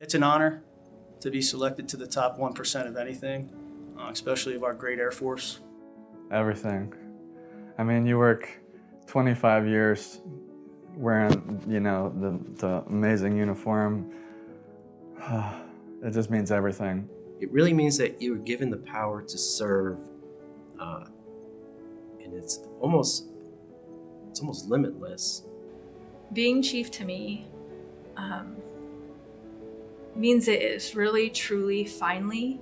It's an honor to be selected to the top 1% of anything, especially of our great Air Force. Everything. I mean, you work 25 years wearing, the amazing uniform. It just means everything. It really means that you're given the power to serve, and it's almost limitless. Being chief to me means it is really, truly, finally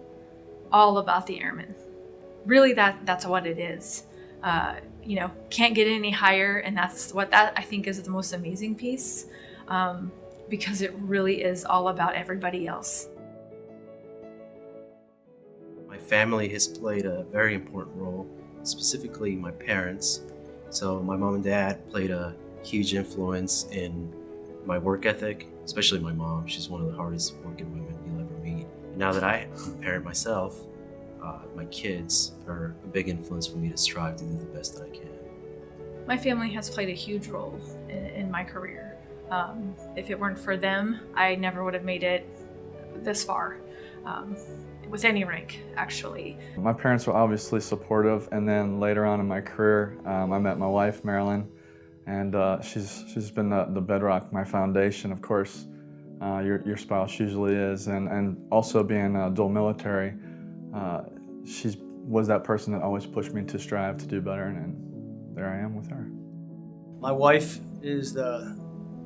all about the airmen. Really, that's what it is. Can't get any higher, and that's what that I think is the most amazing piece, because it really is all about everybody else. My family has played a very important role, specifically my parents. So my mom and dad played a huge influence in my work ethic, especially my mom. She's one of the hardest working women you'll ever meet. And now that I'm a parent myself, my kids are a big influence for me to strive to do the best that I can. My family has played a huge role in my career. If it weren't for them, I never would have made it this far. With any rank, actually. My parents were obviously supportive, and then later on in my career, I met my wife, Marilyn, and she's been the bedrock, my foundation, of course. Your spouse usually is, and also being dual military, she was that person that always pushed me to strive to do better, and there I am with her. My wife is the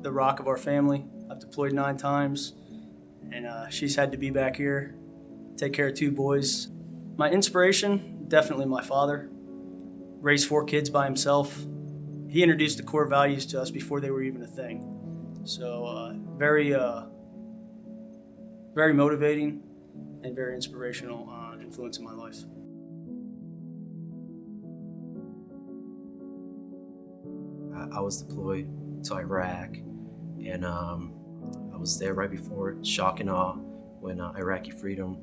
rock of our family. I've deployed 9 times, and she's had to be back here, take care of 2 boys. My inspiration, definitely my father. Raised 4 kids by himself. He introduced the core values to us before they were even a thing. So very motivating and very inspirational influence in my life. I was deployed to Iraq, and I was there right before shock and awe when Iraqi freedom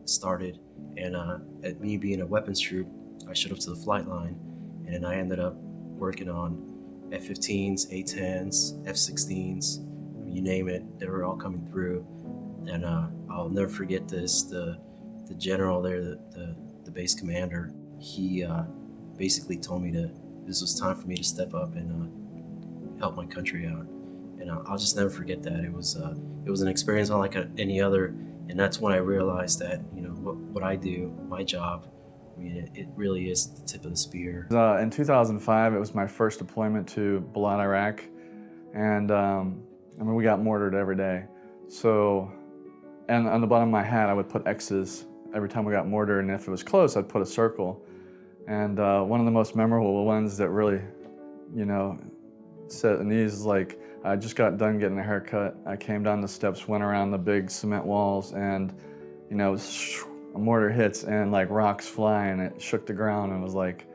started, and at me being a weapons troop, I showed up to the flight line, and then I ended up working on F-15s, A-10s, F-16s, you name it, they were all coming through. And I'll never forget this, the general there, the base commander, he basically told me this was time for me to step up and help my country out. And I'll just never forget that. It was an experience unlike any other. And that's when I realized that, what I do, my job, I mean, it really is the tip of the spear. In 2005, it was my first deployment to Balad, Iraq. And we got mortared every day. So, and on the bottom of my hat, I would put X's every time we got mortared. And if it was close, I'd put a circle. And one of the most memorable ones that really, set in these is like, I just got done getting a haircut. I came down the steps, went around the big cement walls, and a mortar hits and like rocks fly, and it shook the ground, and it was like,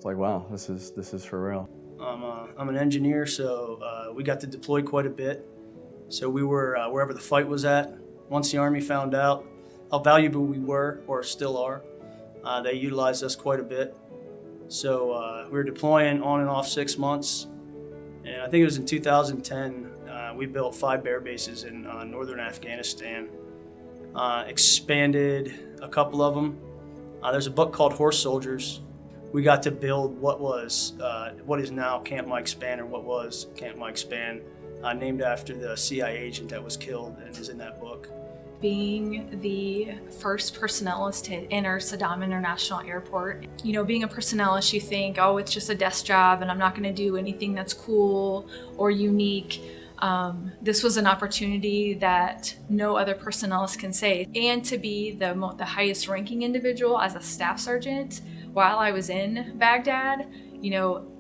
wow, this is for real. I'm an engineer, so we got to deploy quite a bit. So we were wherever the fight was at. Once the Army found out how valuable we were, or still are, they utilized us quite a bit. So we were deploying on and off 6 months. And I think it was in 2010, we built 5 bear bases in northern Afghanistan, expanded a couple of them. There's a book called Horse Soldiers. We got to build what is now Camp Mike Spann, or what was Camp Mike Spann, named after the CIA agent that was killed and is in that book. Being the first personnelist to enter Saddam International Airport, being a personnelist, you think, oh, it's just a desk job and I'm not going to do anything that's cool or unique. This was an opportunity that no other personnelist can say. And to be the highest ranking individual as a staff sergeant while I was in Baghdad,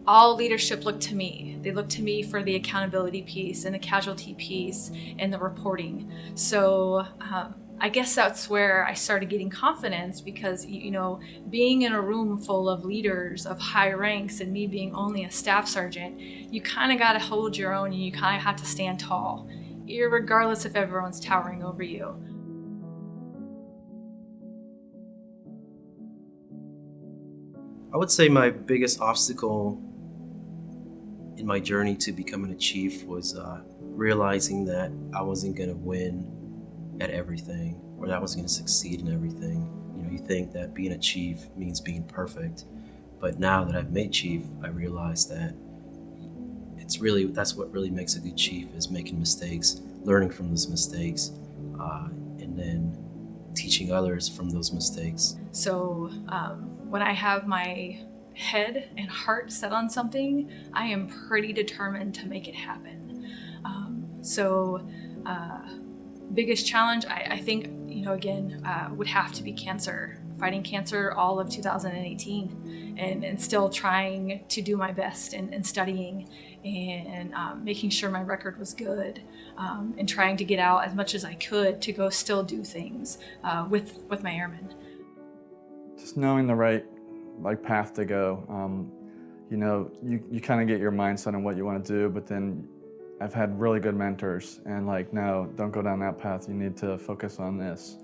all leadership looked to me. They looked to me for the accountability piece and the casualty piece and the reporting. So I guess that's where I started getting confidence, because, being in a room full of leaders of high ranks and me being only a staff sergeant, you kind of got to hold your own, and you kind of have to stand tall, regardless if everyone's towering over you. I would say my biggest obstacle in my journey to becoming a chief was realizing that I wasn't going to win at everything, or that I wasn't going to succeed in everything. You know, you think that being a chief means being perfect, but now that I've made chief, I realize that that's what really makes a good chief, is making mistakes, learning from those mistakes, and then teaching others from those mistakes. So when I have my head and heart set on something, I am pretty determined to make it happen. Biggest challenge, I think, again, would have to be cancer. Fighting cancer all of 2018 and still trying to do my best and studying and making sure my record was good, and trying to get out as much as I could to go still do things with my airmen. Just knowing the right path to go. You kind of get your mindset on what you want to do, but then I've had really good mentors and no, don't go down that path. You need to focus on this.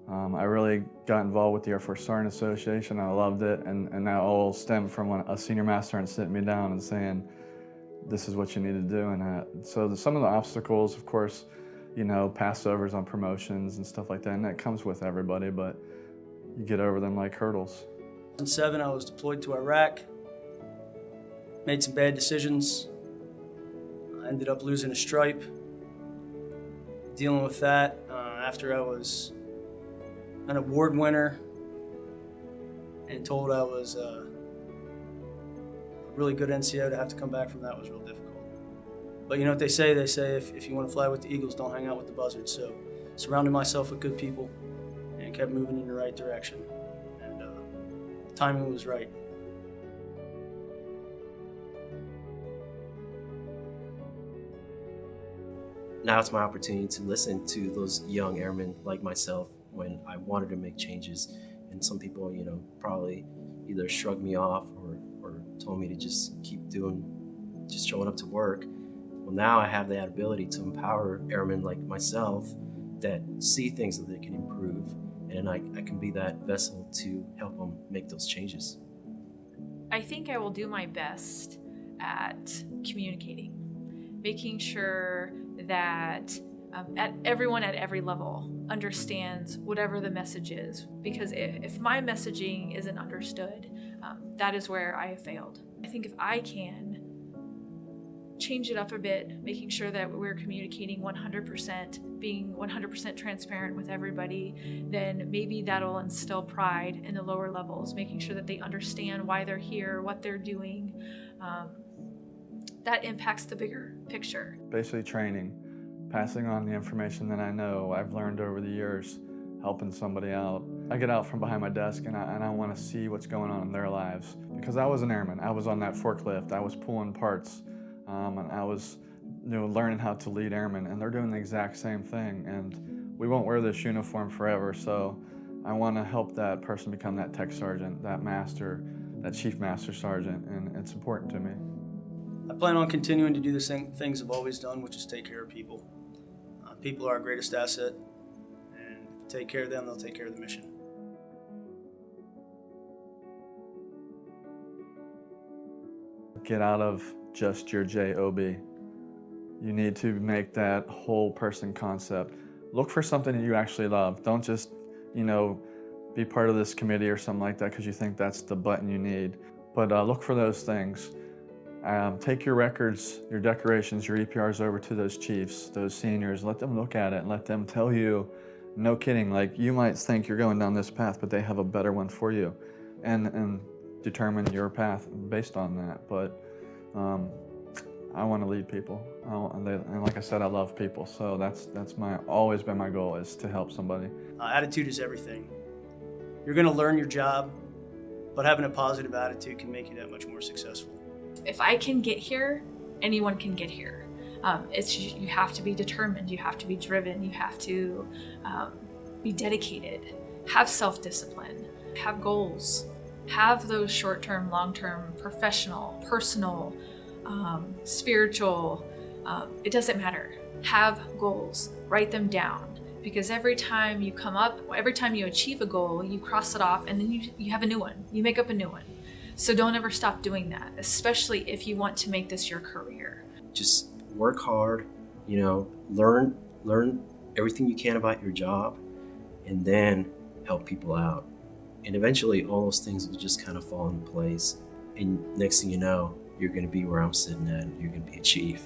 I really got involved with the Air Force Sergeant Association. I loved it, and that all stemmed from a senior master sergeant sitting me down and saying, this is what you need to do. And so some of the obstacles, of course, passovers on promotions and stuff like that, and that comes with everybody, but you get over them like hurdles. In 2007, I was deployed to Iraq, made some bad decisions. I ended up losing a stripe. Dealing with that after I was an award winner and told I was a really good NCO, to have to come back from that was real difficult. But you know what they say? They say if you want to fly with the eagles, don't hang out with the buzzards. So surrounded myself with good people and kept moving in the right direction. And the timing was right. Now it's my opportunity to listen to those young airmen like myself when I wanted to make changes. And some people, probably either shrugged me off or told me to just keep showing up to work. Well, now I have that ability to empower airmen like myself that see things that they can improve, and I can be that vessel to help them make those changes. I think I will do my best at communicating, making sure that everyone at every level understands whatever the message is. Because if my messaging isn't understood, that is where I have failed. I think if I can change it up a bit, making sure that we're communicating 100%, being 100% transparent with everybody, then maybe that'll instill pride in the lower levels, making sure that they understand why they're here, what they're doing. That impacts the bigger picture. Basically training, passing on the information that I know, I've learned over the years, helping somebody out. I get out from behind my desk and I want to see what's going on in their lives. Because I was an airman, I was on that forklift, I was pulling parts, and I was learning how to lead airmen, and they're doing the exact same thing. And we won't wear this uniform forever, so I want to help that person become that tech sergeant, that master, that chief master sergeant, and it's important to me. I plan on continuing to do the same things I've always done, which is take care of people. People are our greatest asset, and if you take care of them, they'll take care of the mission. Get out of just your job. You need to make that whole person concept. Look for something that you actually love. Don't just, be part of this committee or something like that because you think that's the button you need. But look for those things. Take your records, your decorations, your EPRs over to those chiefs, those seniors. Let them look at it and let them tell you, no kidding, you might think you're going down this path, but they have a better one for you. And determine your path based on that. But I want to lead people. And like I said, I love people. So that's always been my goal, is to help somebody. Attitude is everything. You're going to learn your job, but having a positive attitude can make you that much more successful. If I can get here, anyone can get here. You have to be determined, you have to be driven, you have to be dedicated, have self-discipline, have goals, have those short-term, long-term, professional, personal, spiritual, it doesn't matter. Have goals, write them down. Because every time you achieve a goal, you cross it off and then you have a new one, you make up a new one. So don't ever stop doing that, especially if you want to make this your career. Just work hard, You know, learn everything you can about your job, and then help people out. And eventually all those things will just kind of fall into place. And next thing you know, you're going to be where I'm sitting at. You're going to be a chief.